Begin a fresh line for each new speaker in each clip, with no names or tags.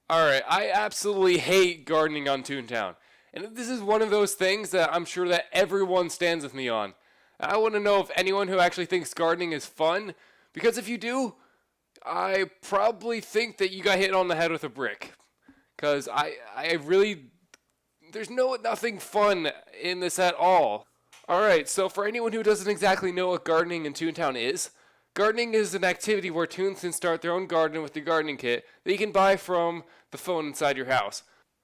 Alright, I absolutely hate gardening on Toontown. And this is one of those things that I'm sure that everyone stands with me on. I want to know if anyone who actually thinks gardening is fun, because if you do, I probably think that you got hit on the head with a brick. Because I really, there's nothing fun in this at all. Alright, so for anyone who doesn't exactly know what gardening in Toontown is, gardening is an activity where toons can start their own garden with the gardening kit that you can buy from the phone inside your house.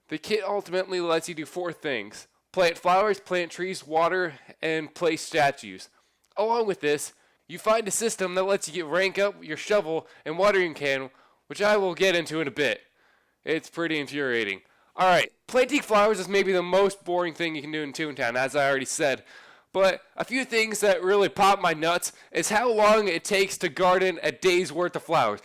The kit ultimately lets you do four things: plant flowers, plant trees, water, and place statues. Along with this, you find a system that lets you rank up your shovel and watering can, which I will get into in a bit. It's pretty infuriating. Alright, planting flowers is maybe the most boring thing you can do in Toontown, as I already said. But a few things that really pop my nuts is how long it takes to garden a day's worth of flowers.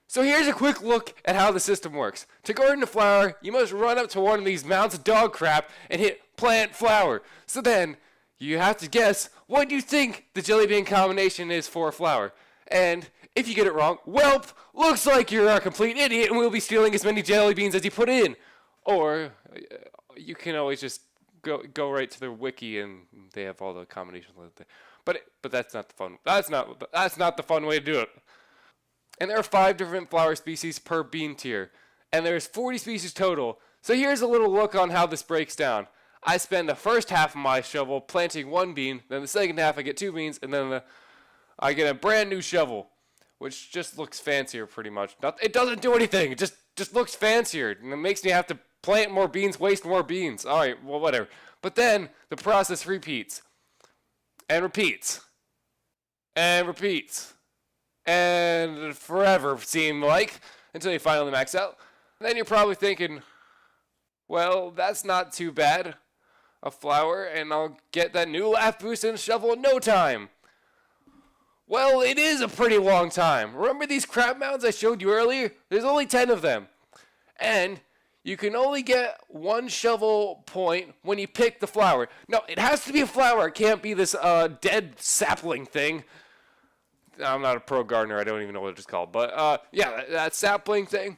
So here's a quick look at how the system works. To garden a flower, you must run up to one of these mounds of dog crap and hit plant flower. So then, you have to guess what you think the jellybean combination is for a flower. And if you get it wrong, WELP, looks like you're a complete idiot and we'll be stealing as many jelly beans as you put in. Or you can always just go right to their wiki and they have all the combinations. But that's not the fun. That's not the fun way to do it. And there are 5 different flower species per bean tier, and there's 40 species total. So here's a little look on how this breaks down. I spend the first half of my shovel planting 1 bean, then the second half I get 2 beans, and then I get a brand new shovel, which just looks fancier pretty much. It doesn't do anything. It just looks fancier, and it makes me have to plant more beans, waste more beans. All right, well, whatever. But then the process repeats and repeats and repeats and forever, seem like, until you finally max out. And then you're probably thinking, well, that's not too bad. A flower, and I'll get that new laff boost and shovel in no time. Well, it is a pretty long time. Remember these crab mounds I showed you earlier? There's only 10 of them. And you can only get 1 shovel point when you pick the flower. No, it has to be a flower. It can't be this dead sapling thing. I'm not a pro gardener. I don't even know what it's called. But yeah, that sapling thing.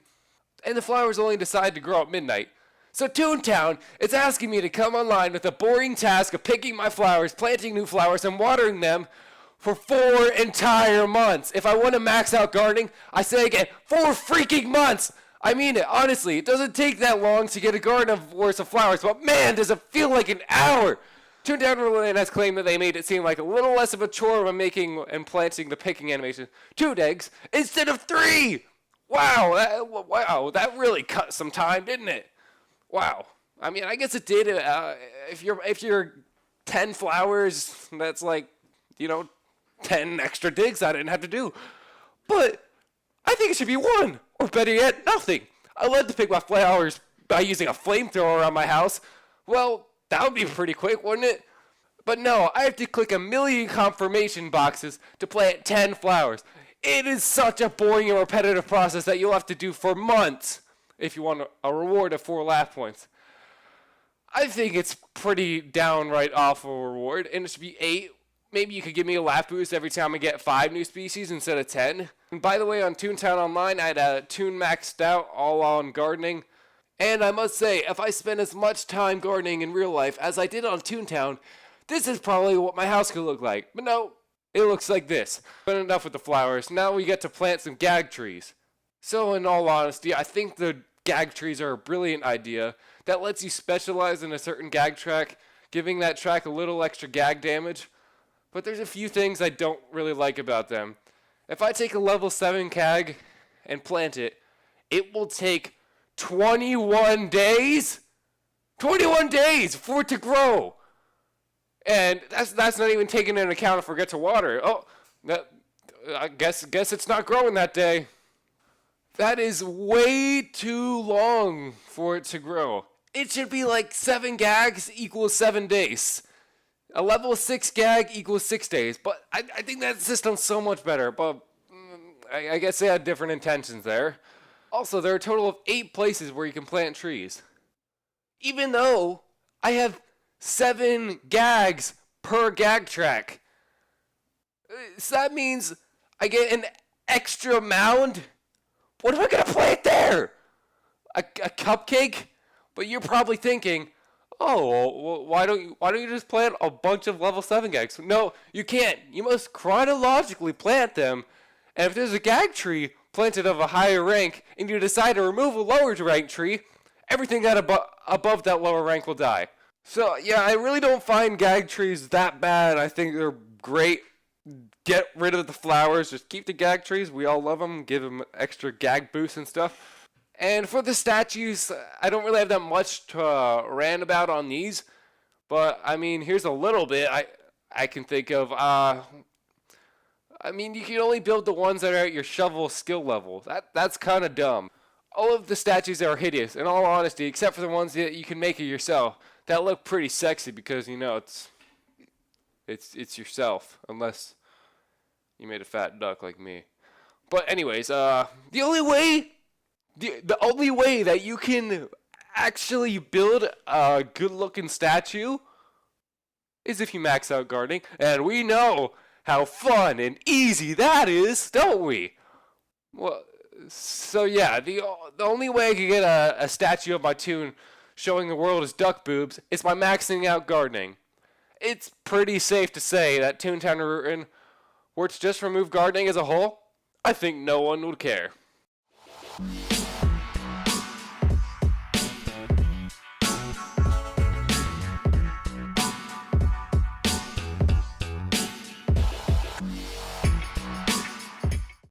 And the flowers only decide to grow at midnight. So Toontown is asking me to come online with the boring task of picking my flowers, planting new flowers, and watering them for 4 entire months. If I want to max out gardening, I say again, 4 freaking months. I mean it, honestly. It doesn't take that long to get a garden worth of flowers, but man, does it feel like an hour. Toontown Related has claimed that they made it seem like a little less of a chore when making and planting the picking animation. 2 eggs instead of 3! Wow, that really cut some time, didn't it? Wow. I mean, I guess it did. If you're 10 flowers, that's like, 10 extra digs I didn't have to do. But I think it should be 1, or better yet, nothing. I led to pick my flowers by using a flamethrower around my house. Well, that would be pretty quick, wouldn't it? But no, I have to click a million confirmation boxes to plant 10 flowers. It is such a boring and repetitive process that you'll have to do for months if you want a reward of 4 laff points. I think it's pretty downright awful reward, and it should be 8. Maybe you could give me a laff boost every time I get 5 new species instead of 10. And by the way, on Toontown Online, I had a toon maxed out all on gardening. And I must say, if I spend as much time gardening in real life as I did on Toontown, this is probably what my house could look like. But no, it looks like this. But enough with the flowers. Now we get to plant some gag trees. So in all honesty, I think the gag trees are a brilliant idea that lets you specialize in a certain gag track, giving that track a little extra gag damage. But there's a few things I don't really like about them. If I take a level 7 gag and plant it, it will take 21 days? 21 days for it to grow! And that's not even taking into account if I forget to water. Oh, I guess it's not growing that day. That is way too long for it to grow. It should be like 7 gags equals 7 days. A level 6 gag equals 6 days. But I think that system's so much better. But I guess they had different intentions there. Also, there are a total of 8 places where you can plant trees. Even though I have 7 gags per gag track. So that means I get an extra mound? What am I going to plant there? A cupcake? But you're probably thinking, oh, well, why don't you just plant a bunch of level 7 gags? No, you can't. You must chronologically plant them. And if there's a gag tree planted of a higher rank, and you decide to remove a lower rank tree, everything that above that lower rank will die. So yeah, I really don't find gag trees that bad. I think they're great. Get rid of the flowers. Just keep the gag trees. We all love them. Give them extra gag boosts and stuff. And for the statues, I don't really have that much to rant about on these. But, I mean, here's a little bit I can think of. I mean, you can only build the ones that are at your shovel skill level. That's kind of dumb. All of the statues are hideous, in all honesty, except for the ones that you can make it yourself. That look pretty sexy because, you know, it's yourself, unless you made a fat duck like me. But anyways, the only way that you can actually build a good-looking statue is if you max out gardening, and we know how fun and easy that is, don't we? Well, so yeah, the only way I can get a statue of my toon showing the world as duck boobs is by maxing out gardening. It's pretty safe to say that Toontown were to just remove gardening as a whole, I think no one would care.